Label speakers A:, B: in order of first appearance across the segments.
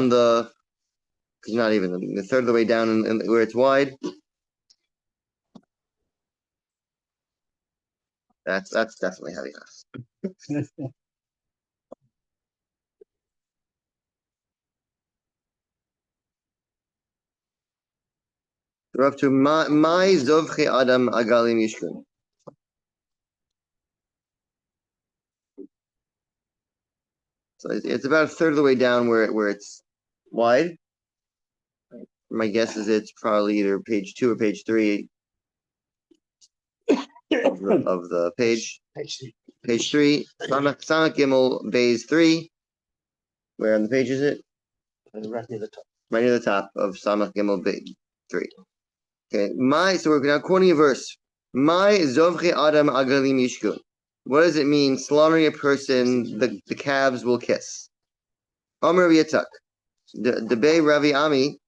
A: down not even the third of the way down where it's wide. That's definitely heavy enough. We're up to my zovche adam agalim yishkun. So it's about a third of the way down where it's wide. My guess is it's probably either page 2 or page 3 of the page. Page 3. Samach Gimel Bays 3. Where on the page is it?
B: Right near the top.
A: Right near the top of Samach Gimel Bay 3. Okay. So we're now quoting a verse. My zovche adam agalim yishkun. What does it mean? Slaughtering a person, the calves will kiss. Omer Yitzchak. The Bay Ravi Ami.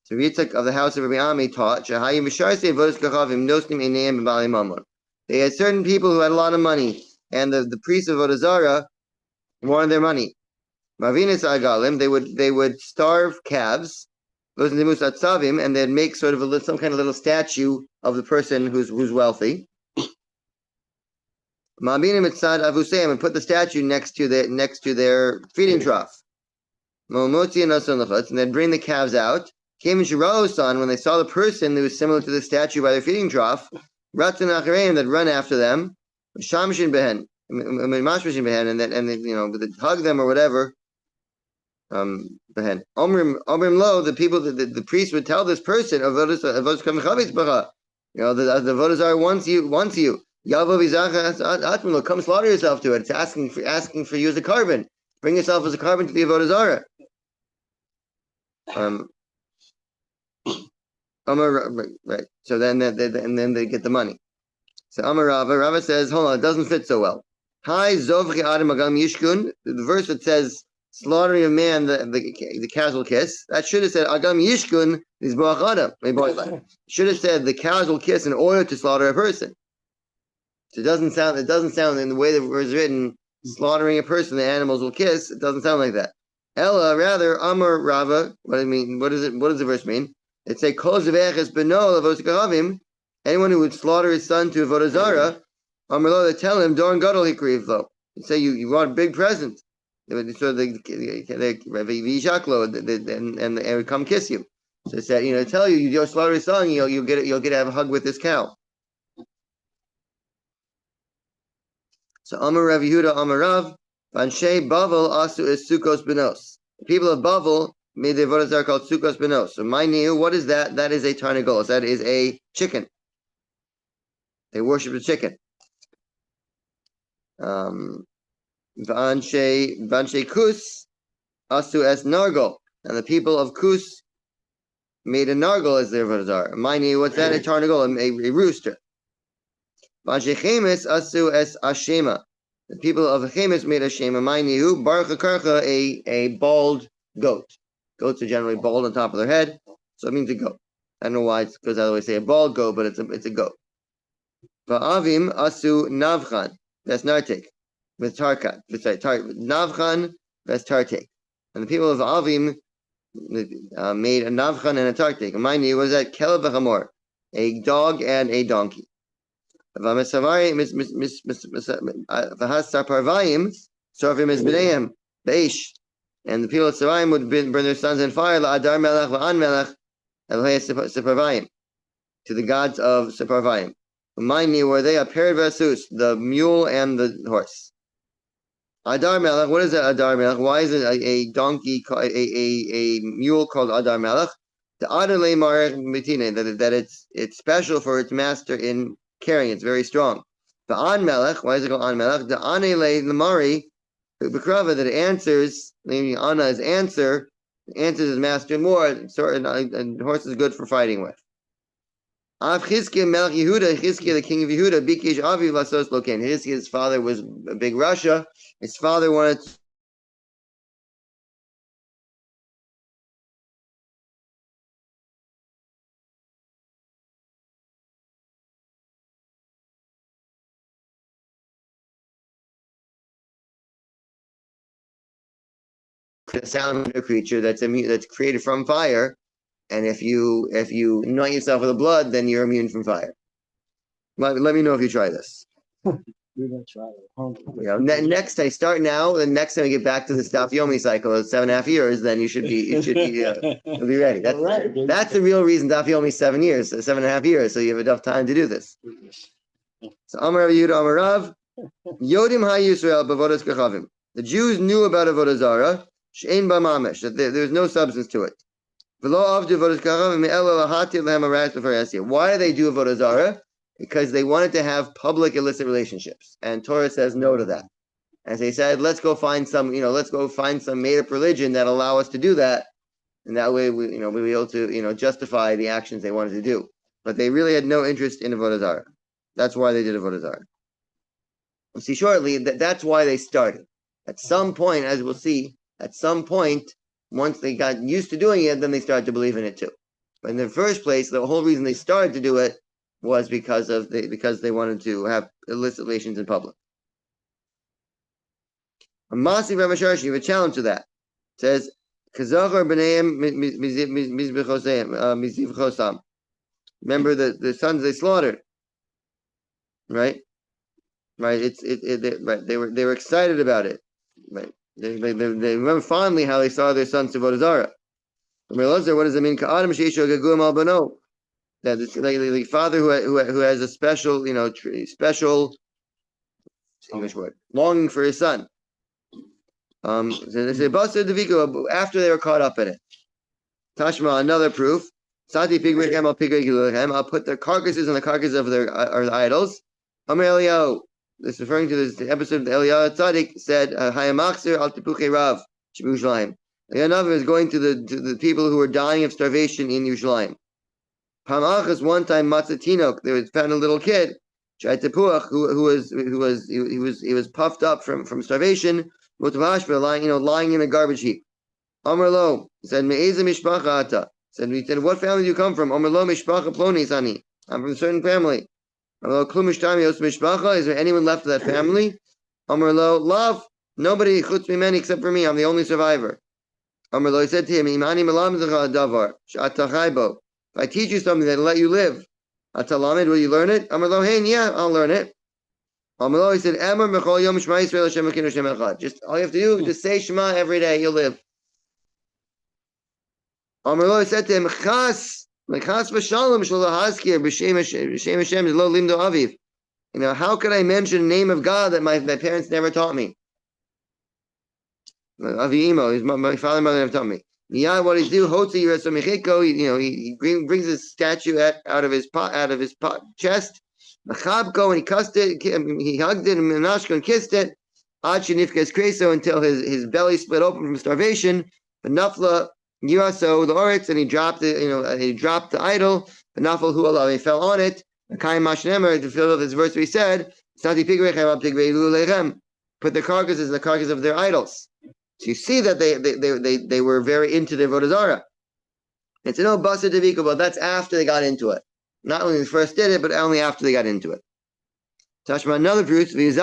A: So Yitzchak of the house of Rabbi Ami taught, they had certain people who had a lot of money, and the priests of Avodah Zarah wanted their money. They would starve calves, and they'd make sort of some kind of little statue of the person who's wealthy. And put the statue next to their feeding trough. And they'd bring the calves out. Came in Shirah's son, when they saw the person who was similar to the statue by their feeding trough, they'd run after them, and they'd hug them or whatever. Omrim lo, the priest would tell this person, the Vodazar wants you. Come slaughter yourself to it. It's asking for you as a carbon. Bring yourself as a carbon to the Vodazara. Right. So then they get the money. So Amar Rava says, hold on, it doesn't fit so well. Hi Zovchi Adam Agam Yishkun. The verse that says slaughtering a man, the cows will kiss. That should have said Agam Yishkun is Boach Adam. Should have said the cows will kiss in order to slaughter a person. So it doesn't sound in the way that it was written, slaughtering a person, the animals will kiss. It doesn't sound like that. Ella, rather, Amar Rava. What does it mean? What does the verse mean? It says, anyone who would slaughter his son to Avodah Zarah, they tell him, Dorn Gadol Hikrivlo. You say you want a big present. So they would come kiss you. So it said, tell you slaughter his son, you'll get to have a hug with this cow. So Amar Rabbi Yehudah Amar Rav, Anshe Bavel Asu is Sukkos Benos. The people of Bavel made the Avodah Zarah called Sukkos Benos. So my new, what is that? That is a tarnagolos. That is a chicken. They worship the chicken. Vanshe Kus Asu es Nargol. And the people of Kus made a Nargol as their Avodah Zarah. My new, what's that? A tarnagol, a rooster. Vanshe Chemes Asu es Ashema. The people of Chemes made a Shema. My new, Baruch HaKarcha, a bald goat. Goats are generally bald on top of their head, so it means a goat. I don't know why it goes out of the way to say a bald goat, but it's a goat. Va'avim asu navchan vesnartek with tarkat. Navchan vestartek. And the people of Avim made a navchan and a tartek. Mind you, was that kelev v'chamor, a dog and a donkey. V'hasaparvayim sarvim es b'neihem beish. And the people of Sarayim would burn their sons in fire, Adar Melech v'an Melech, Separvayim, to the gods of Separvayim. Remind me, were they a pair versus the mule and the horse? Adar Melech, what is that Adar Melech? Why is it a donkey, a mule called Adar Melech? The Adar Leimar Mitine, that it's special for its master in carrying, it's very strong. The An Melech, why is it called An Melech? The Ane Le Lamari, Bekrava, that it answers, Anna is answers his master more, and horse is good for fighting with. Av Chizkiah Melech Yehudah, Chizkiah the king of Yehudah, Bikish Aviv Lasos Loken. His father was a big Russia. His father wanted a salamander creature that's created from fire, and if you anoint yourself with the blood, then you're immune from fire. Let me know if you try this.
B: We're gonna try it.
A: Next I start now, and next time we get back to the Daf Yomi cycle of 7.5 years, then you should be you'll be ready. That's the real reason Daf Yomi is 7 years, 7.5 years, so you have enough time to do this. So Amar Rabbi Yehudah Amar Rav, Yodim Ha Yisrael b'avodas kachavim. The Jews knew about avodah zara, she'ein ba mamish, that there's no substance to it. V'lo avdu avodas kachavim me'elo lahati lehem aras b'far yasir. Why do they do avodah zara? Because they wanted to have public illicit relationships, and Torah says no to that. And they said, let's go find some made-up religion that allow us to do that, and that way we'll be able to justify the actions they wanted to do. But they really had no interest in avodah zara. That's why they did avodah zara. We'll see shortly that's why they started. At some point, as we'll see, once they got used to doing it, then they started to believe in it too. But in the first place, the whole reason they started to do it was because they wanted to have illicit relations in public. A massive Ramashar, you have a challenge to that. It says, Kazachar b'neim mizivchosam. Remember the sons they slaughtered, right? Right. Right. They were excited about it. Right. They remember fondly how they saw their sons to avodah zara. What does it mean? Ka'adam sheisho gagum al bano. That it's like the father who has a special, special English word, longing for his son. So they say after they were caught up in it. Tashma, another proof. Sati pigrechem al pigrechem. I'll put their carcasses on the carcasses of their idols. Amar Eliyahu. This is referring to this episode of the Eliyahu Tzaddik said, "Hayamachzer al tipuchei rav sh'Yerushalayim." Eliyahu is going to the people who were dying of starvation in Yerushalayim. Pamachas one time matzatinok, there was found a little kid, Tepuach, who was puffed up from starvation, lying in a garbage heap. Amar lo said me'eza mishpacha ata. Said what family do you come from? Amar lo mishpacha ploni sani. I'm from a certain family. Amar lo klum mishtami yos mishpacha. Is there anyone left of that family? Amar lo love. Nobody chutz mimeni except for me. I'm the only survivor. Amar lo, he said to him, Imani melamzecha davar she'ata chaybo. If I teach you something that'll let you live, Atalamed, will you learn it? Amar lo, hey, yeah, I'll learn it. Amar lo, he said, Amar mechol yom shema Yisrael Hashem Elokeinu Hashem Echad. Just all you have to do is just say Shema every day, you'll live. Amar lo, he said to him, Chas v'shalom shalahazkir b'shem Hashem lo limdo aviv. How could I mention the name of God that my parents never taught me? Avi imo, my father and mother never taught me. Yeah, what he do? He brings his statue out of his chest. And he cussed it. He hugged it and kissed it. Until his belly split open from starvation. But nafla yiraso the oryx, and he dropped it. He dropped the idol. But nafal hu alav, he fell on it. To fill up this verse, we said, "Put the carcasses in the carcass of their idols." So you see that they were very into their avodah zara. It's no basa devika, but that's after they got into it. Not when they first did it, but only after they got into it. Tashma, another proof. There's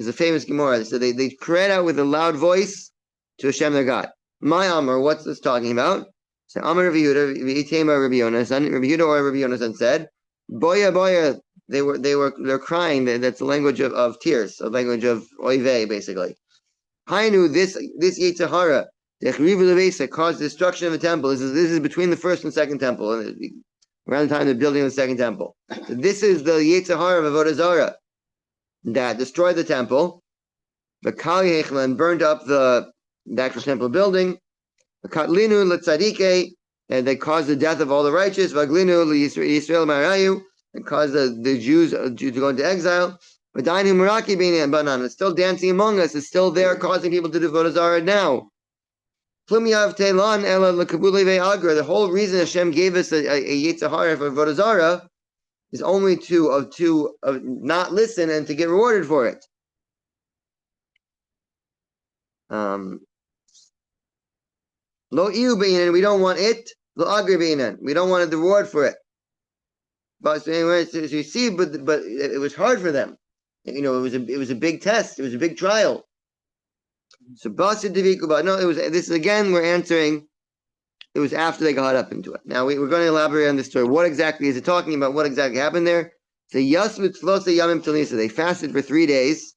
A: a famous Gemara. So they cried out with a loud voice to Hashem their God. My Amar, what's this talking about? So Amar Rabbi Yehudah, Rabbi Yehudah or Rabbi Yonasan said, Boya boya. They're crying. That's the language of tears, a language of oive, basically. Hainu, this Yitzhahara, the caused destruction of the temple. This is between the first and second temple, and around the time of the building of the second temple. So this is the Yitzhahara of Avodah Zarah that destroyed the temple, the Kali and burned up the actual temple building. The Katlinu L'Tzadike, and they caused the death of all the righteous. Vaglinu L'Yisrael Marayu, and caused the Jews to go into exile. But Dainu Meraki being Banan, it's still dancing among us. It's still there, causing people to do Avodah Zarah now. The whole reason Hashem gave us a Yitzhahara for Avodah Zarah is only to not listen and to get rewarded for it. Lo iu beinan, we don't want it. Lo agri beinan, we don't want the reward for it. But so anyway, so you see, but it was hard for them. It was a big test. It was a big trial. So Basid Devikuba. No, it was. This is again. We're answering. It was after they got up into it. Now we're going to elaborate on this story. What exactly is it talking about? What exactly happened there? So Yasmut Tlosa Yamim Talisa. They fasted for 3 days.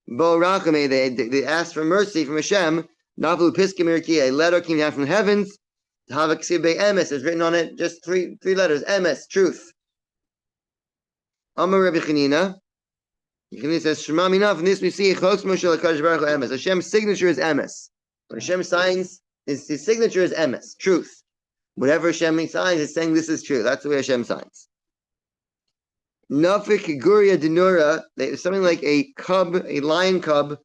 A: Bo Rachame. They asked for mercy from Hashem. Navlu Piskim Irkiya. A letter came down from the heavens. Havaksib Emes. It's written on it. Just three letters. Emes. Truth. Amar Rabbi Chanina. He says, Shema Minah, from this we see Hashem's signature is Emes. When Hashem signs, his signature is Emes, truth. Whatever Hashem signs is saying this is true. That's the way Hashem signs. Nafik Guria Denura, something like a lion cub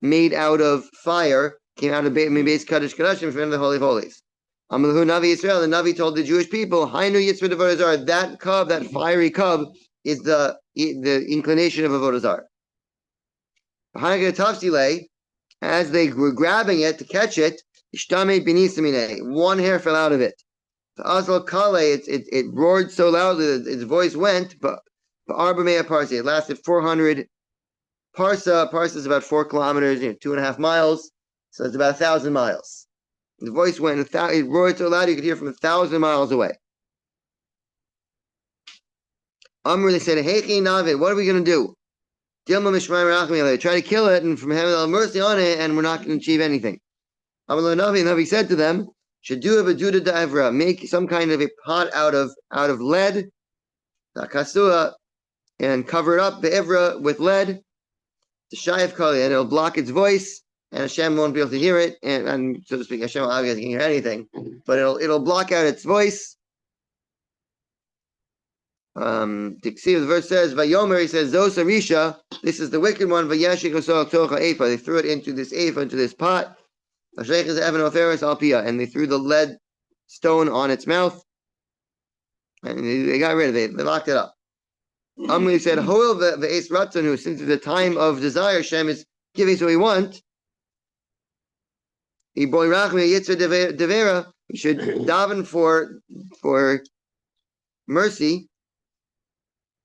A: made out of fire, came out of Beis Kaddish Kadashim in front of the Holy of Holies. Amalahu Navi Israel, the Navi told the Jewish people, Hainu Yitzvah Devodah Zarah, that cub, that fiery cub, is the inclination of Avodah Zarah. As they were grabbing it to catch it, one hair fell out of it. It roared so loudly that its voice went, but it lasted 400 parsa. Parsa is about 4 kilometers, 2.5 miles, so it's about 1,000 miles. The voice went, it roared so loud you could hear from 1,000 miles away. They said, "Hey, Navid, what are we going to do? Try to kill it, and from heaven I'll have mercy on it, and we're not going to achieve anything." Navi said to them, make some kind of a pot out of lead, and cover it up with lead, and it'll block its voice, and Hashem won't be able to hear it, and so to speak, Hashem obviously can't hear anything, but it'll block out its voice. The verse says, Vayomer, he says, Zosarisha, this is the wicked one, they threw it into this Ephah, into this pot, and they threw the lead stone on its mouth, and they got rid of it, they locked it up. Amri said, Hoil the Ratzon, since it's a time of desire, Hashem is giving us what we want, we should daven for mercy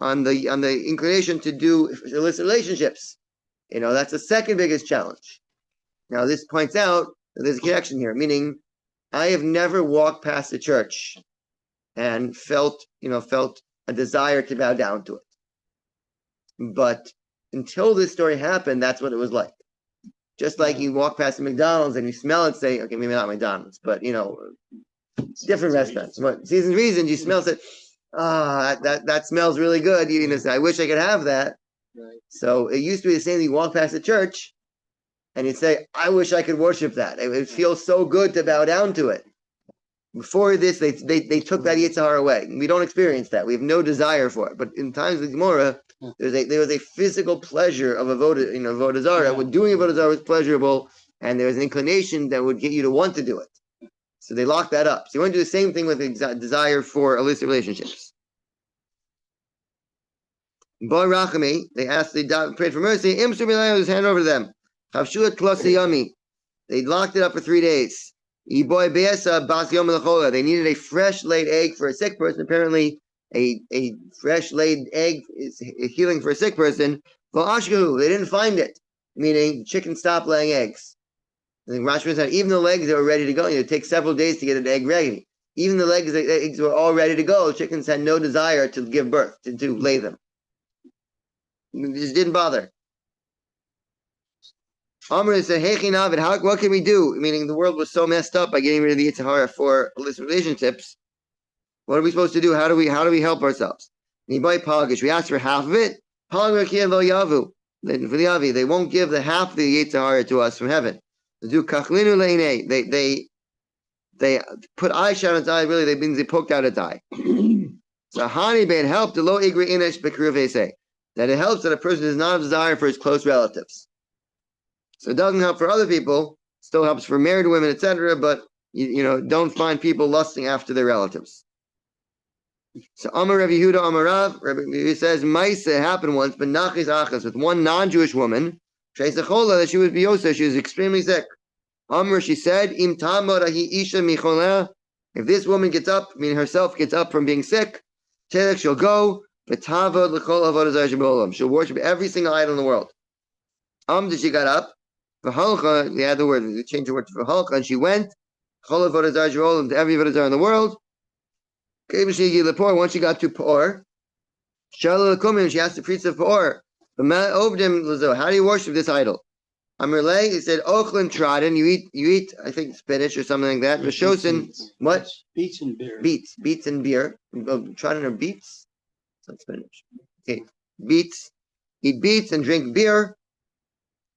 A: on the inclination to do illicit relationships. That's the second biggest challenge. Now this points out that there's a connection here, meaning I have never walked past a church and felt a desire to bow down to it. But until this story happened, that's what it was like. Just like you walk past a McDonald's and you smell it, say, okay, maybe not McDonald's, but different restaurants. What Seasons Reasons, you smell it. That smells really good. I wish I could have that. Right. So it used to be the same thing. You walk past a church and you'd say, I wish I could worship that. It feels so good to bow down to it. Before this, they took that Yetzer Hara away. We don't experience that. We have no desire for it. But in times of Gemara, there was a physical pleasure of Avodah Zarah. When doing Avodah Zarah was pleasurable, and there was an inclination that would get you to want to do it. So they locked that up. So you want to do the same thing with the desire for illicit relationships. Boy Rachami, they prayed for mercy. Imsu Milayah was handed over to them. Chavshuat Klosa Yomi. They locked it up for 3 days. Iboy Beesa Bas Yom Lechola. They needed a fresh laid egg for a sick person. Apparently, a fresh laid egg is healing for a sick person. V'ashkahu. They didn't find it, meaning chickens stopped laying eggs. I think Rashi said even the legs that were ready to go, it takes several days to get an egg ready. Even the eggs were all ready to go. Chickens had no desire to give birth, to lay them. They just didn't bother. Amr said, "Hey, Navid, what can we do?" Meaning the world was so messed up by getting rid of the Yetzer Hara for illicit relationships. What are we supposed to do? How do we help ourselves? We asked for half of it. Then for the Avi, they won't give the half of the Yetzer Hara to us from heaven. They do kachlinu leinei. They put eyeshadow on its eye. Really, they poked out its eye. So hani beit help the lo igri inesh bekruvese. That it helps that a person does not have desire for his close relatives. So it doesn't help for other people. Still helps for married women, etc. But don't find people lusting after their relatives. So Amar Rabbi Yehudah Amar Rav, Rabbi Yehudah says, Maisa happened once, but Nachis Achas, with one non-Jewish woman, that she was biyosa, she was extremely sick. Amr, she said, Im tamarahi isha micholeh. If this woman gets up, meaning herself gets up from being sick, she'll go, she'll worship every single idol in the world. She got up, V'halcha, they add the word, they change the word to v'halcha, and she went, chol avodah zarah to every avodah zarah in the world. Once she got to Pa'or, she asked the priest of Pa'or, how do you worship this idol? Amrlei, he said, Ochlin trodden, you eat, I think spinach or something like that. Vashosin, what?
B: Beets and beer.
A: Beets and beer. Trodden are beets? It's not spinach. Okay, beets. Eat beets and drink beer.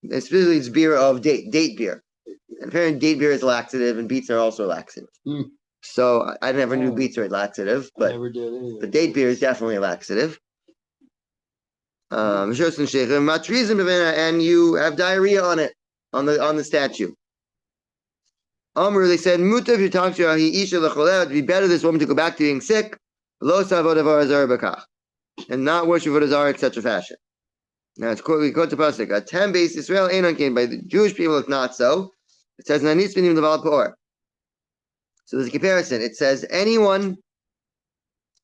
A: And specifically, it's beer of date beer. And apparently, date beer is laxative, and beets are also laxative. So I never knew beets were laxative, but the date beer is definitely a laxative. And you have diarrhea on it, on the statue. Amr, they said, Mutav, you talk to her, it would be better this woman to go back to being sick, and not worship Avodah Zarah in such a fashion. Now we quote the pasuk, a 10 base Israel ain't uncain. By the Jewish people, it's not so. It says, Nanis b'nim leval Pa'or. So there's a comparison. It says anyone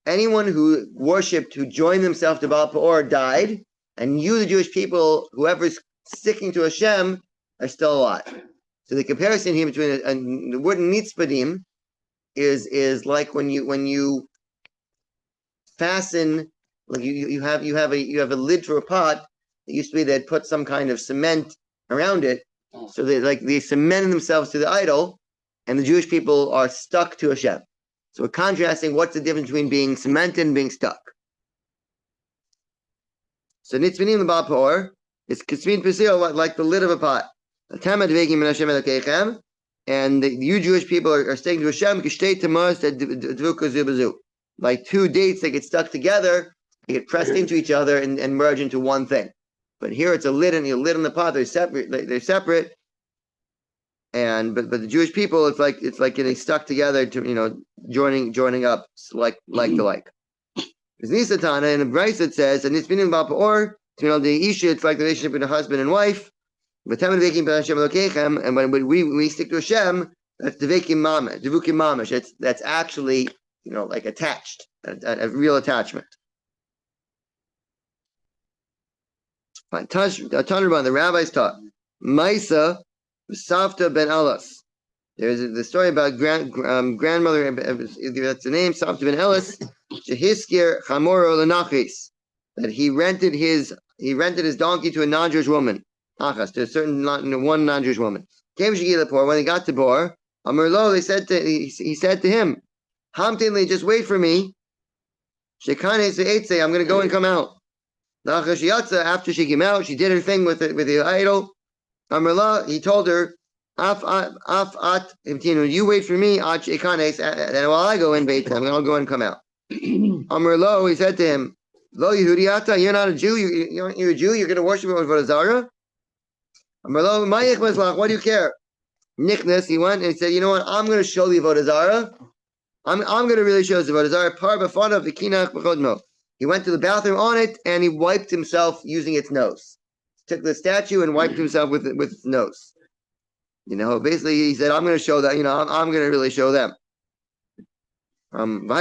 A: who worshipped, who joined themselves to Baal Pa'or died, and you, the Jewish people, whoever's sticking to Hashem, are still alive. So the comparison here between the word nitzpadim is like when you fasten, like you have a lid for a pot. It used to be they'd put some kind of cement around it, so they cemented themselves to the idol. And the Jewish people are stuck to Hashem. So we're contrasting what's the difference between being cemented and being stuck. So nitzvinim l'Baal Pa'or is kismin pesil, like the lid of a pot. And you Jewish people are sticking to Hashem, like two dates that get stuck together, they get pressed into each other and merge into one thing. But here it's a lid and the lid on the pot, they're separate. And but the Jewish people, it's like getting stuck together to joining up like to like. There's Nisatana in the Bryce it says, and it's been in Baal Pa'or, the Isha, it's like the relationship between a husband and wife. And when we stick to Hashem, that's devukim mamash. That's actually like attached, a real attachment. Fine. Tanurban, the rabbis taught Maisa. Savta ben Elis. There's the story about grandmother. That's the name. Savta ben Elis. Shehiskir chamoro lenachis. That he rented his donkey to a non-Jewish woman. Achas, to a certain one non-Jewish woman. Came Shigila when they got to Bor. Amrlo, he said to him, Hamtinli, just wait for me. Shekane se'etze, I'm going to go and come out. After she came out, she did her thing with the idol. Amrullah, he told her, you wait for me, and while I go in Beit, I'll go and come out. Amrullah, he said to him, Lo Yehudiyata, you're not a Jew, you're a Jew, you're going to worship Avodah Zarah? Amrullah, what do you care? Nichnas, he went and he said, you know what, I'm going to show the Avodah Zarah. I'm going to really show the Avodah Zarah. Par b'fanav v'kinach b'chodmo. He went to the bathroom on it, and he wiped himself using its nose. Took the statue and wiped himself with its nose. Basically he said, I'm going to show that, I'm going to really show them. And the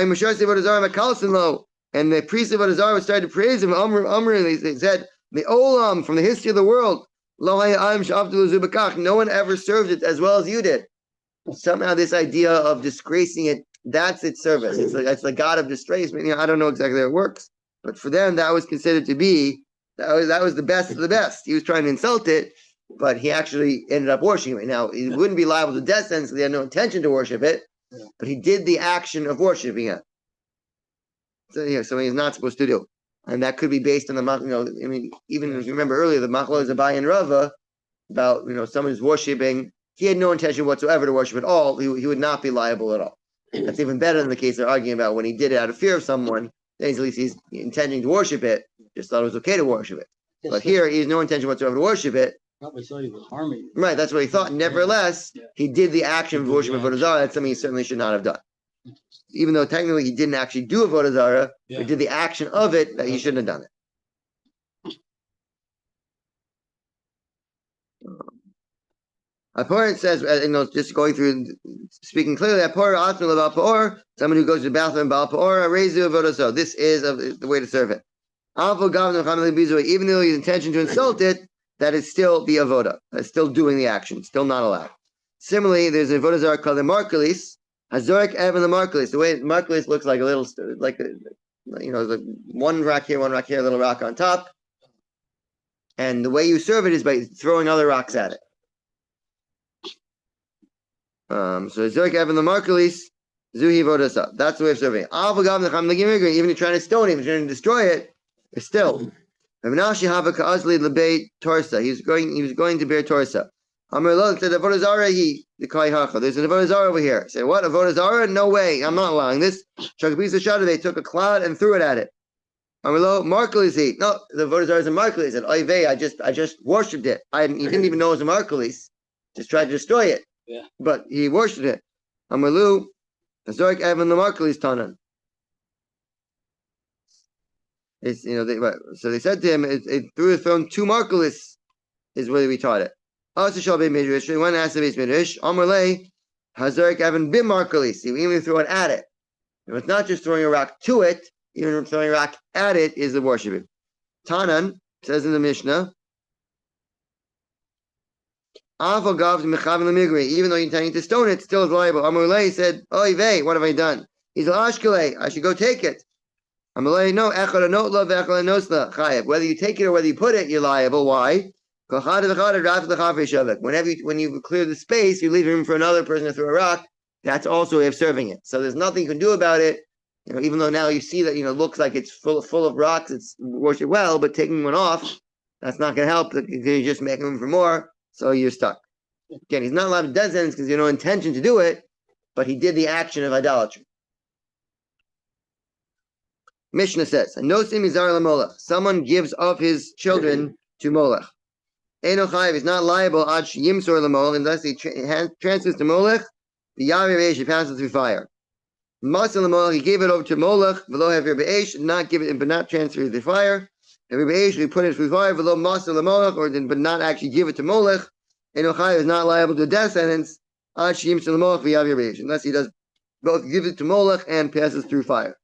A: priest of Avodah Zarah started to praise him. They said, the Olam, from the history of the world, no one ever served it as well as you did. Somehow this idea of disgracing it, that's its service. It's the god of disgrace. I don't know exactly how it works, but for them that was considered to be that was the best of the best. He was trying to insult it, but he actually ended up worshiping it. Now, he wouldn't be liable to death sentence because he had no intention to worship it, but he did the action of worshiping it. So, something he's not supposed to do. And that could be based on the, even if you remember earlier, the Machlo is Abai and Rava, about, someone who's worshiping, he had no intention whatsoever to worship at all, he would not be liable at all. That's even better than the case they're arguing about when he did it out of fear of someone, then at least he's intending to worship it, just thought it was okay to worship it. But here, he has no intention whatsoever to worship it.
B: Probably thought he was harming.
A: Right, that's what he thought. Nevertheless, he did the action of worship of Avodah Zarah. That's something he certainly should not have done. Even though technically he didn't actually do Avodah Zarah, he did the action of it that he shouldn't have done it. Apor says, just going through, speaking clearly, someone who goes to the bathroom, so this is the way to serve it. Even though his intention to insult it, that is still the avoda. That's still doing the action. Still not allowed. Similarly, there's a avoda zarah called the markelis. Hazorek evan the markelis. The way markelis looks like a little, like the one rock here, a little rock on top. And the way you serve it is by throwing other rocks at it. So Hazorek evan the markelis. Zuhi vodasa. That's the way of serving it. Even if you're trying to stone it, if you're trying to destroy it, it's still. He was going to bear torsa. Amar said, Avodah Zarah there's an Avodah Zarah over here. I said, what? Avodah Zarah? No way. I'm not allowing this. They took a cloud and threw it at it. Amar Markelis he. No, the Avodah Zarah is a Markelis. He said, Oy vey, I just worshipped it. He didn't even know it was a Markelis. Just tried to destroy it.
B: Yeah.
A: But he worshipped it. Amar Lu, Hazorek Evan the Markelis Tanan. It's, so they said to him, through the throne, 2 Markelis is where we taught it. Also, shall be midrash. One asked the base midrash. Amarle Hazorek Evan bim Markelis. You even throw it at it. If it's not just throwing a rock to it, even throwing a rock at it is the worshiping. Tanan says in the Mishnah. Even though you're intending to stone it, still is liable. Amarle said, Oy vey, what have I done? He's Ashkele, I should go take it. Amalei, no, whether you take it or whether you put it, you're liable. Why? When you clear the space, you leave room for another person to throw a rock. That's also a way of serving it. So there's nothing you can do about it. Even though now you see that looks like it's full of rocks, it's worshipped well, but taking one off, that's not going to help. You're just making room for more, so you're stuck. Again, he's not allowed to death sentence because you have no intention to do it, but he did the action of idolatry. Mishnah says, someone gives up his children to Molech. Eino chayiv is not liable yimsor lemolech unless he transfers to Molech. The Yavi Beish, he passes through fire. Masel lemolech, he gave it over to Molech. V'lo have Beish, did not give it, but not transfer it through fire. And Beish, he put it through fire. V'lo masel lemolech, but not actually give it to Molech. Eino chayiv is not liable to a death sentence yimsor lemolech v'yavi Beish, unless he does both, gives it to Molech and passes through fire.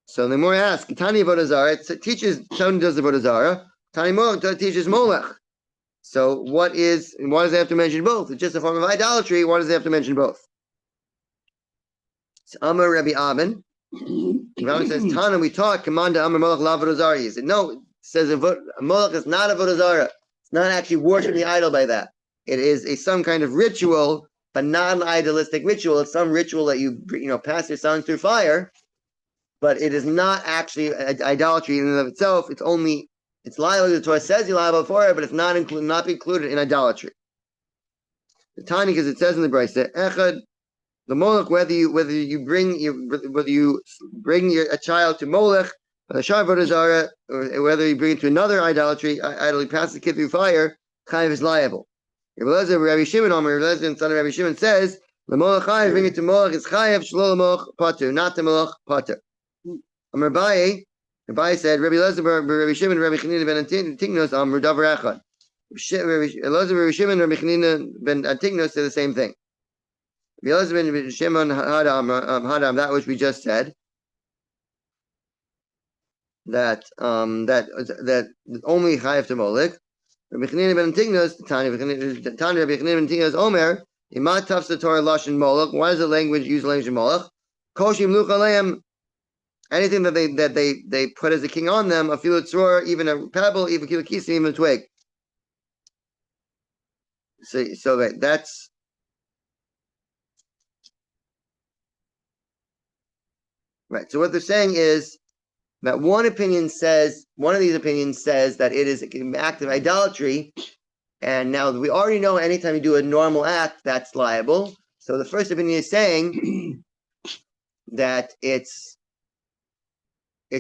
A: So the more asks, Tani Avodah Zarah, it teaches someone does the Avodah Zarah. Tani Molech teaches Molech. So why does it have to mention both? It's just a form of idolatry. Why does it have to mention both? So Amar Rabbi Aben. Rabbi says, Tana, we taught, Commanda Amar Molech la Avodah Zarah. He said, no, it says Molech is not Avodah Zarah. It's not actually worshiping the idol by that. It is some kind of ritual, but not an idolistic ritual. It's some ritual that you pass your sons through fire. But it is not actually idolatry in and of itself. It's liable. The Torah says you're liable for it, but it's not included in idolatry. The Tani, because it says in the Brisa, Echad, the Molech, whether you bring a child to Molech, the Avodah Zarah, or whether you bring it to another idolatry, idol, pass the kid through fire, Chayiv is liable. Rabbi Shimon, son of Rabbi Shimon says, the Molech Chayiv, bring it to Molech is Chayiv, Shlo Molech Pater, not to Molech Pater. Rabbi said, Rabbi Elazar, Rabbi Shimon, Rabbi Chanina ben Antignos, Davar Echad. Elazar, Rabbi Shimon, Rabbi Chanina ben Antignos say the same thing. Rabbi Elazar ben Shimon Hadam, that which we just said, that only Chayiv to Molech. Rabbi Chanina ben Antignos, Tani Rabbi Chanina ben Antignos, Omer, Imat Tafsa Torah Lashon Molech. Why does the language use the language of Molech? Koshim Luchaleim. Anything that they put as a king on them, a filut tzor, even a pebble, even a kisim, even a twig. So that's right. So what they're saying is that one of these opinions says that it is an act of idolatry, and now we already know anytime you do a normal act, that's liable. So the first opinion is saying that it's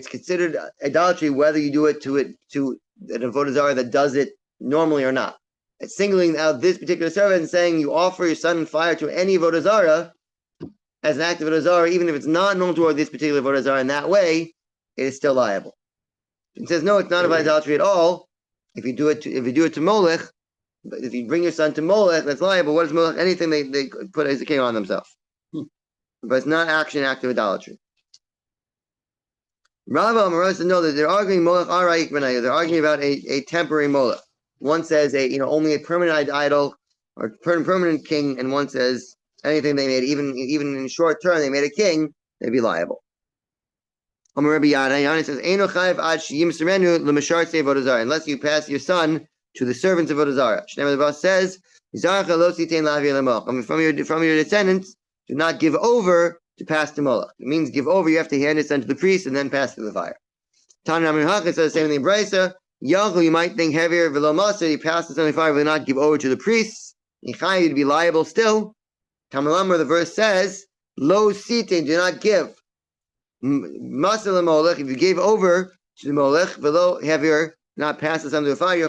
A: considered idolatry whether you do it to an Avodah Zarah that does it normally or not. It's singling out this particular servant and saying you offer your son in fire to any Avodah Zarah as an act of Avodah Zarah, even if it's not known toward this particular Avodah Zarah in that way, it is still liable. It says no, it's not about idolatry at all. If you do it to Molech, but if you bring your son to Molech, that's liable. What is Molech? Anything they put as a king on themselves. But it's not actually an act of idolatry. Rava Amarosa know that they're arguing molech araik benayah. They're arguing about a temporary molech. One says only a permanent idol or permanent king, and one says anything they made, even in short term, they made a king, they'd be liable. Rabbi Yehudah says, "Eino chayav ad sheyimserenu l'mishartei avodah zarah," unless you pass your son to the servants of avodah zarah. Shneimar the Bava says, "Zarcha lo sitein lavi l'moch." I mean, from your descendants, do not give over to pass to Moloch. It means give over. You have to hand it to the priest and then pass through the fire. Tana Amir Hachas says the same thing in Brisa. Yachol, you might think heavier. V'lo maser, you pass this on the fire, will not give over to the priests. Yichai, you'd be liable still. Tamalamar, the verse says, "Lo sitein," do not give. Maser l'molech, if you gave over to the molech, v'lo heavier, not pass this under the fire. You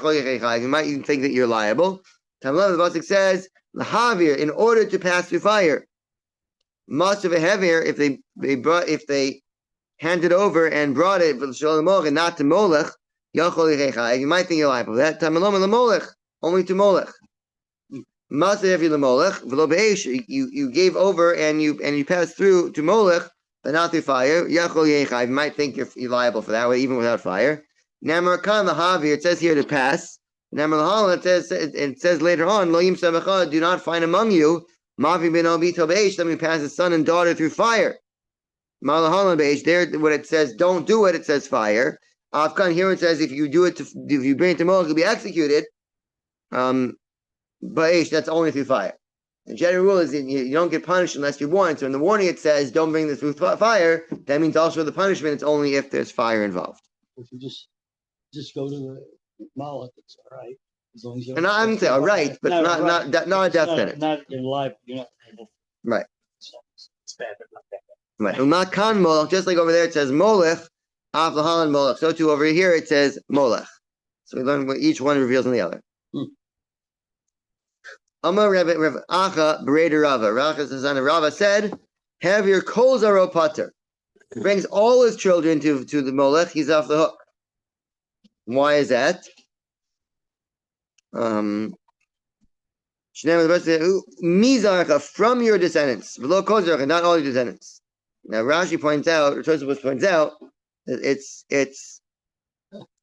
A: might even think that you're liable. Tamalamar, the pasuk says, "L'havir," in order to pass through fire. Must have a heavier if they handed over and brought it and not to molech. You might think you're liable. That time only to molech. Must have the you gave over and you passed through to molech, but not through fire. You might think you're liable for that, even without fire. Namar kan lahavir, it says here to pass. Namar lahala, it says later on, lo yim samacha, do not find among you Mavi bin Obito Beish, somebody passes son and daughter through fire. Malahalan Beish, there when it says don't do it, it says fire. Afghan here it says if you bring it to Moloch, you'll be executed. Beish, that's only through fire. The general rule is you don't get punished unless you're warned. So in the warning it says don't bring this through fire. That means also the punishment it's only if there's fire involved.
B: If you just go to the Moloch, it's all right. As long as you
A: and I wouldn't say all right, but not a death sentence.
B: Not in life, you're not able.
A: Right.
B: It's bad, but not that
A: Right.
B: bad.
A: Umakan Molech, just like over there it says Molech, Aflahan Molech. So too over here it says Molech. So we learn what each one reveals on the other. Amar Rav Acha Bereder Rava. Racha the son of Rava said, "Have your kol zaro pater." He brings all his children to the Molech. He's off the hook. Why is that? From your descendants, not all your descendants. Now Rashi points out, or Tosafos points out, that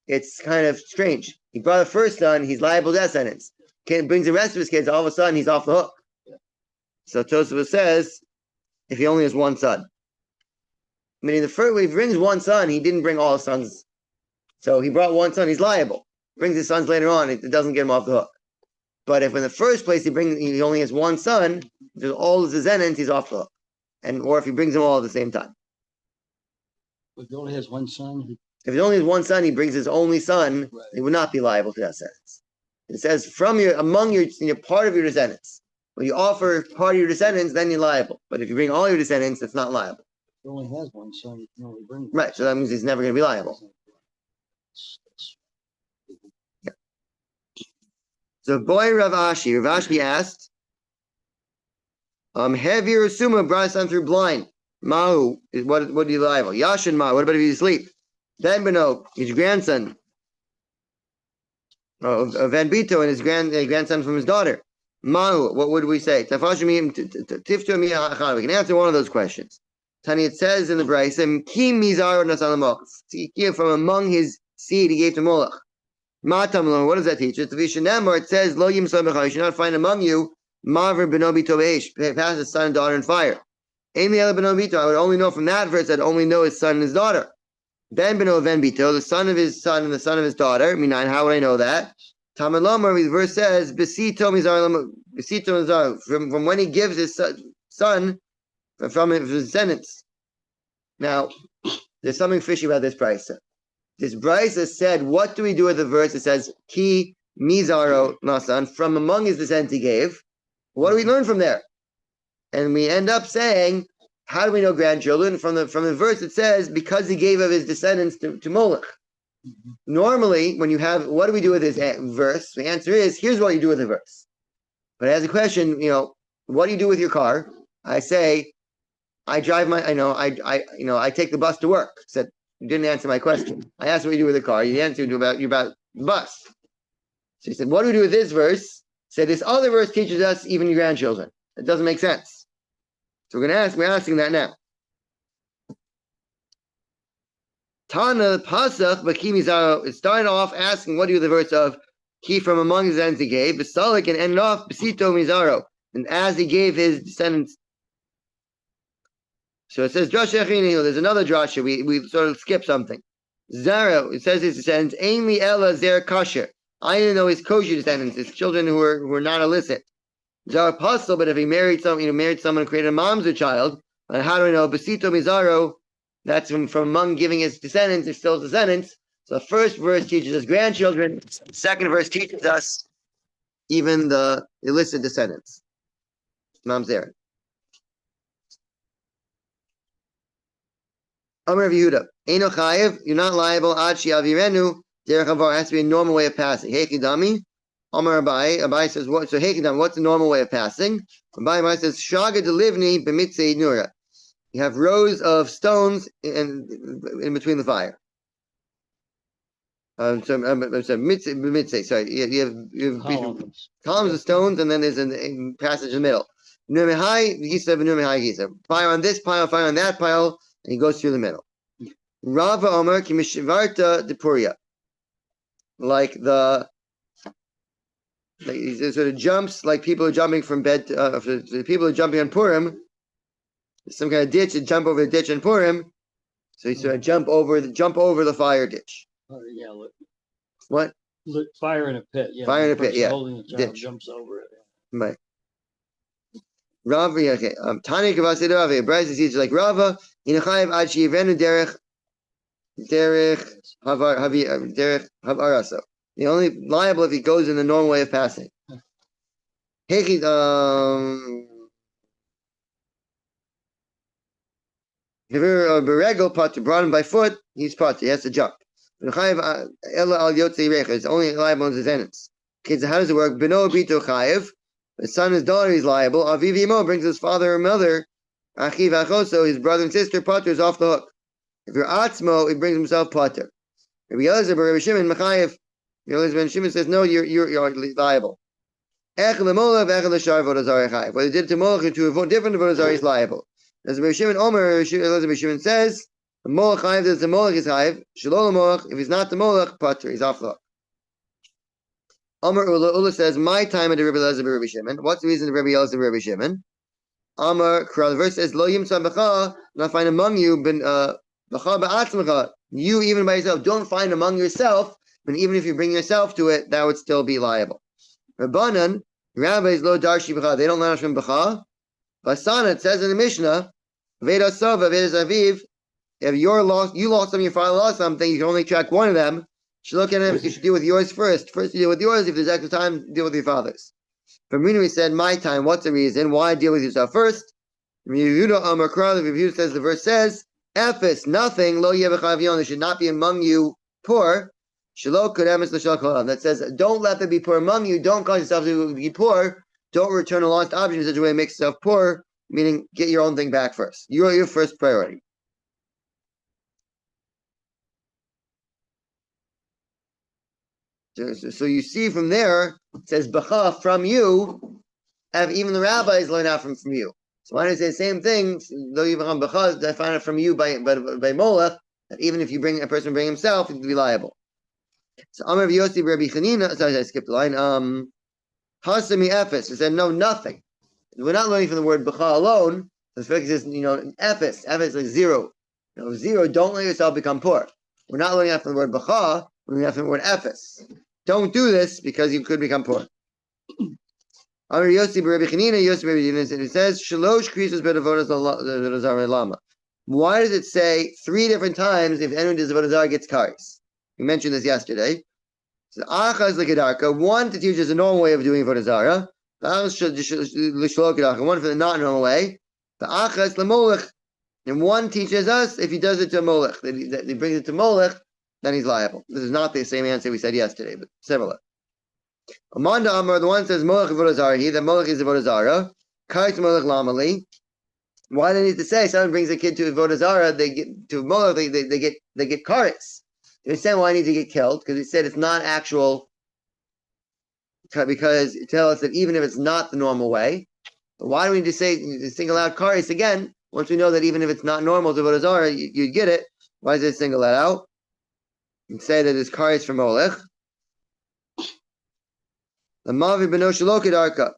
A: it's kind of strange. He brought a first son, he's liable to descendants. Brings the rest of his kids, all of a sudden he's off the hook. So Tosafos says, if he only has one son, meaning the first, when he brings one son, he didn't bring all his sons. So he brought one son, he's liable. Brings his sons later on, it doesn't get him off the hook. But if in the first place he only has one son, there's all his descendants, he's off the hook. Or if he brings them all at the same time.
B: If he only has one son,
A: if he only has one son, he brings his only son, right. He would not be liable to that sentence. It says among your part of your descendants. When you offer part of your descendants, then you're liable. But if you bring all your descendants, it's not liable.
B: If he only has one son, he can only bring.
A: Right, so that means he's never going to be liable. So boy Rav Ashi asked, heavier Suma brought his son through blind. Mahu, what do you liable? Yashin Mahu, what about if he's asleep? Ben Beno, his grandson. Van Bito and his grandson from his daughter. Mahu, what would we say? We can answer one of those questions. Tani, it says in the Brisa, Kim Mizar Nasalamok. From among his seed he gave to Moloch. What does that teach us? It says, Lo Yim Samecha, you should not find among you Maver Benobi Tovesh, pass his son and daughter in fire. Amy Ela Benobito, I would only know from that verse, I'd only know his son and his daughter. Ben Beno Ven Bito, the son of his son and the son of his daughter. Minan, how would I know that? Talmud Lomar, the verse says, Besito Mizar, from when he gives his son from his descendants. Now, there's something fishy about this brisa. This brisa said, what do we do with the verse that says, Ki Mizaro Nasan, from among his descendants he gave? What do we learn from there? And we end up saying, how do we know grandchildren? From the verse it says, because he gave of his descendants to Moloch. Mm-hmm. Normally, when you have, what do we do with this verse? The answer is, here's what you do with the verse. But as a question, what do you do with your car? I say, I drive I take the bus to work. Said, you didn't answer my question. I asked what you do with the car. You answered about the bus. So he said, what do we do with this verse? Said, this other verse teaches us even your grandchildren. It doesn't make sense. So we're asking that now. Tana Pasach Baki Mizaro. It started off asking, what do you the verse of Ki from among his descendants he gave, Basalik, and ended off Besito Mizaro. And as he gave his descendants. So it says Drasha Echini. There's another drasha. We sort of skip something. Zara, it says his descendants, Ainli Ella Zer Kasher. I didn't know his kosher descendants, his children who were not illicit. Zara Apostle, but if he married someone and created a mom's child, and how do we know? Besito Mizaro, that's from among giving his descendants, it's still his descendants. So the first verse teaches us grandchildren. The second verse teaches us even the illicit descendants. Mom's there. Amar Rabbi Yehudah, Eino Chayev, you're not liable. Ad Shiavirenu, Derech Havar has to be a normal way of passing. Hekidami, Amar Abai says what? So Hekidam, what's the normal way of passing? Abai says Shaga Delivni B'mitzei Nura. You have rows of stones in between the fire. Sorry, you have columns of stones, and then there's a passage in the middle. Fire on this pile, fire on that pile, and he goes through the middle. Rava Omer Kimishivarta Depuria. Like he sort of jumps, like people are jumping from bed. People are jumping on Purim. Some kind of ditch, and jump over the ditch in Purim. So you sort of jump over the fire ditch.
B: Yeah,
A: what?
B: Fire in a pit. Yeah,
A: fire in a pit. Yeah,
B: holding the child jumps over it.
A: Right. Rava, okay. Tani Kavasi Rava. Bryce is like Rava. Inachayev ad sheyivenu derech havaraso. The only liable if he goes in the normal way of passing. Heki Berego potter brought him by foot. He's potter. He has to jump. It's only liable on his descendants. Okay, so how does it work? Beno bito chayev. His son, his daughter, is liable. Aviv imo brings his father or mother. Achiv achoso, his brother and sister, potter is off the hook. If you're atzmo, he brings himself potter. Rabbi Elazar, Rabbi Shimon, Machayev. Rabbi Shimon says, no, you're liable. Ech lemolav, ech l'shar vodazar chayev. Whether he did it to Molech or to a different vodazar, he's liable. As Rabbi Shimon Omer, Rabbi Shimon says, the Molech chayev, there's the Molech is chayev. Shalol Molech, if he's not the Molech, potter, he's off the hook. Omer Ula says, my time at the Rabbi Elazar, Rabbi Shimon. What's the reason the Rabbi Elazar, Rabbi Shimon? Amar, the verse says, Lo yimsa b'cha, not find among you, b'cha ba'atzmecha, you even by yourself, don't find among yourself, but even if you bring yourself to it, that would still be liable. Rabbanan, rabbis lo darshi b'cha, they don't learn us from b'cha. Vasana, it says in the Mishnah, Veda Sova, Veda Zaviv, if you lost something, your father lost something, you can only track one of them. You should look at him, you should deal with yours first. First you deal with yours, if there's extra time, deal with your father's. From Rinu, he said, my time, what's the reason? Why deal with yourself first? Rabbi Yehudah says, the verse says, Ephes, nothing, lo yevachavion, there should not be among you poor. Shelo kodemis l'shel kolam. That says, don't let there be poor among you, don't cause yourself to be poor, don't return a lost object in such a way that makes yourself poor, meaning get your own thing back first. You're your first priority. So you see from there, it says, Bacha, from you, even the rabbis learn out from you. So why don't I say the same thing, though you become Bacha, I find it from you by Molech, that even if you bring a person bring himself, he can be liable. So Amar Yossi Rabbi Chanina, sorry, I skipped the line, Hasami Ephes, he said, no, nothing. We're not learning from the word Bacha alone, the fact is, Ephes is like zero. Zero, don't let yourself become poor. We're not learning that from the word Bacha, we're learning that from the word Ephes. Don't do this because you could become poor. Amar Yossi Rabbi Chanina, Yossi Rabbi Chanina, it says, Shalosh krisos be'avodas lama. Why does it say 3 different times if anyone does avodah zarah gets kares? We mentioned this yesterday. So achas l'kedarka, one to teach us a normal way of doing avodah zarah. One for the not normal way. The achas l'molech, and one teaches us if he does it to molech, that he brings it to molech, then he's liable. This is not the same answer we said yesterday, but similar. Amanda Amar, the one says molech avodah zarah, that molech is avodah zarah. Kais molech lamali. Why do they need to say someone brings a kid to avodah zarah, they get to molech, they get kares? They say why I need to get killed because he said it's not actual. Because you tell us that even if it's not the normal way, why do we need to say single out kares again? Once we know that even if it's not normal to avodah zarah, you'd get it. Why does it single that out? And say that it's kares from Molech. The Mavi beno shelo kedarka.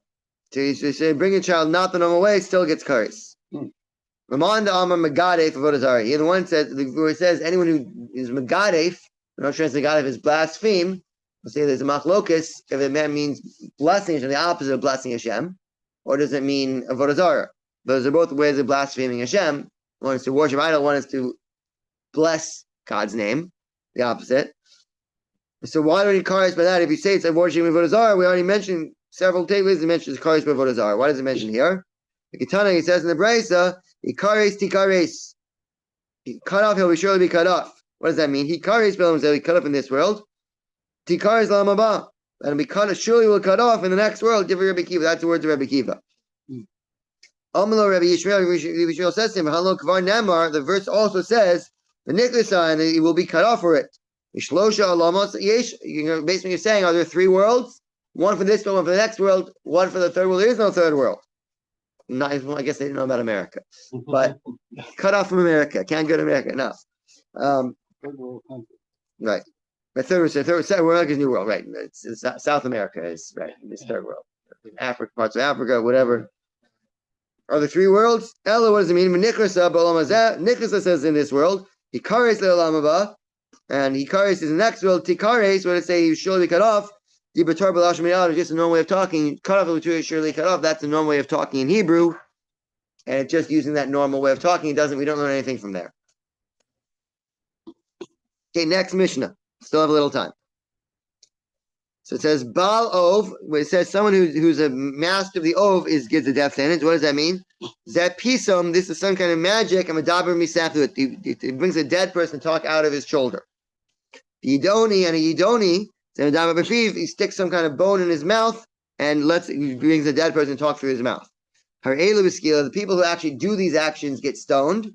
A: To say bring a child not the normal way, still gets kares. Ramon the Amar Megadef of Vodazari. Here the one says, where it says anyone who is Megadef, we're not translating Megadef as blaspheme. We'll say there's a machlokis if it means blessing Hashem, the opposite of blessing Hashem, or does it mean Avodah Zarah? Those are both ways of blaspheming Hashem. One is to worship idol, one is to bless God's name, the opposite. So why don't he kares by that? If you say it's worshiping Avodah Zarah, we already mentioned several tables. It mentions kares by Avodah Zarah. Why does it mention here? The Ketana, he says in the Brisa, Ikares tikares. Cut off, he'll be surely be cut off. What does that mean? He kares will be cut off in this world. Tikares lamaba. And be cut, surely will cut off in the next world. Different Rabbi Kiva. That's the words of Rabbi Kiva. Amalo Rabbi Yishmael says to him, Halo Kvar Namar, the verse also says, the Niklasa, and he will be cut off for it. Ishlosha alamos yesh. Basically, you're saying, are there three worlds? One for this world, one for the next world, one for the third world. There is no third world. Not, I guess they didn't know about America, but cut off from America. Can't go to America. No. Right. The third world is New World. Right. It's South America is right. It's third world. Africa, parts of Africa, whatever. Are the three worlds? Ella, what does it mean? Niklasa says in this world, Hikares le'olam and Hikares is in the next world. Tikares, what does it say? You surely be cut off. Dibatar b'lashon is just a normal way of talking. Cut off will surely cut off. That's a normal way of talking in Hebrew, and it's just using that normal way of talking. We don't learn anything from there. Okay, next Mishnah. Still have a little time. So it says Baal Ov. Where it says someone who's a master of the Ov gives a death sentence. What does that mean? Zat pisum. This is some kind of magic. I'm a daber misaflu. It brings a dead person to talk out of his shoulder. Yidoni and a Yidoni. He sticks some kind of bone in his mouth and he brings the dead person to talk through his mouth. The people who actually do these actions get stoned.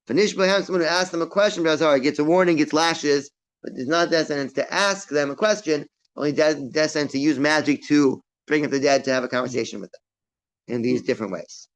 A: Someone who asks them a question, gets a warning, gets lashes, but there's not death sentence to ask them a question, only death sentence to use magic to bring up the dead to have a conversation with them in these different ways.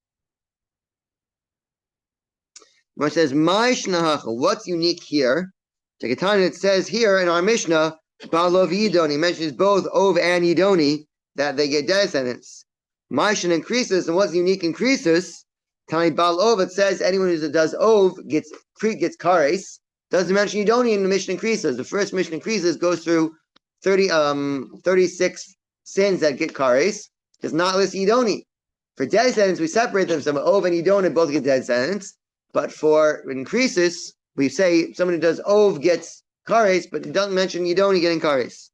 A: When it says, what's unique here? It says here in our Mishnah, Baalov Yidoni mentions both Ov and Yidoni that they get death sentence. Maishan increases, and what's unique increases? Tani Baalov, it says anyone who does Ov gets kares. Doesn't mention Yidoni in the Mishnah increases. The first Mishnah increases goes through 36 sins that get kares. Does not list Yidoni. For death sentence, we separate them. Some Ov and Yidoni both get death sentence. But for increases, we say someone who does Ov gets kares, but it doesn't mention Yidoni getting kares.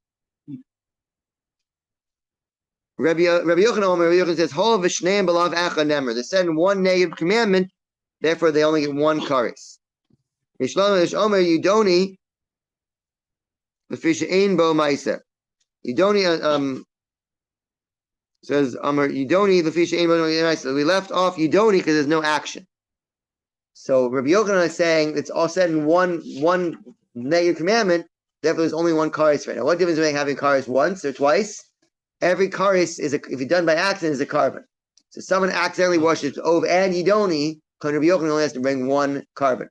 A: Rabbi Yochanan says, "Hol v'shneim b'lav acha nemer." They said in one negative commandment, therefore they only get one kares. Yishlam Omer Yidoni l'fi she'ein bo ma'aser. Yidoni says Omer Yidoni l'fi she'ein bo ma'aser. We left off Yidoni because there's no action. So Rabbi Yochanan is saying it's all said in one negative commandment, therefore there's only one kares right now. What difference does it make having kares once or twice? Every kares is if it's done by accident, is a carbon. So someone accidentally worships Ov and Yidoni, Rabbi Yochanan only has to bring one carbon.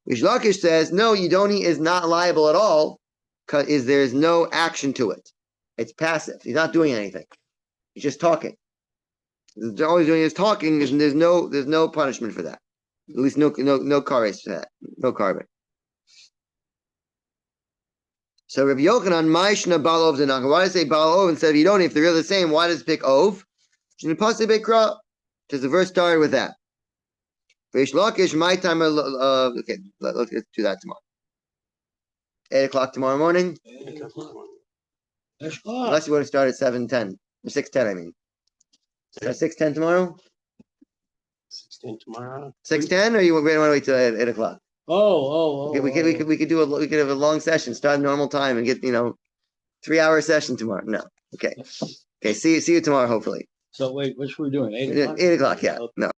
A: Rish Lakish says, no, Yidoni is not liable at all because there's no action to it. It's passive. He's not doing anything. He's just talking. All he's doing is talking, and there's no punishment for that. At least no kares for that. No carbon. So Rabbi Yochanan, Maishna Baal Ov Zanaka. Why does it say Baal Ov instead of Yidoni? If they're really the same, why does it pick Ov? Because the verse started with that. Rish Lakish, my time. Okay, let's do that tomorrow. 8 o'clock tomorrow morning. Unless you want to start at 7:10 or 6:10. I mean, start 6:10 tomorrow.
B: 6:10 tomorrow.
A: 6:10, or you want to wait till 8 o'clock?
B: Oh.
A: We could have a long session. Start normal time and get 3-hour session tomorrow. No, okay. See you tomorrow. Hopefully.
B: So wait, which we're doing? 8 o'clock.
A: 8 o'clock. Yeah. Okay. No.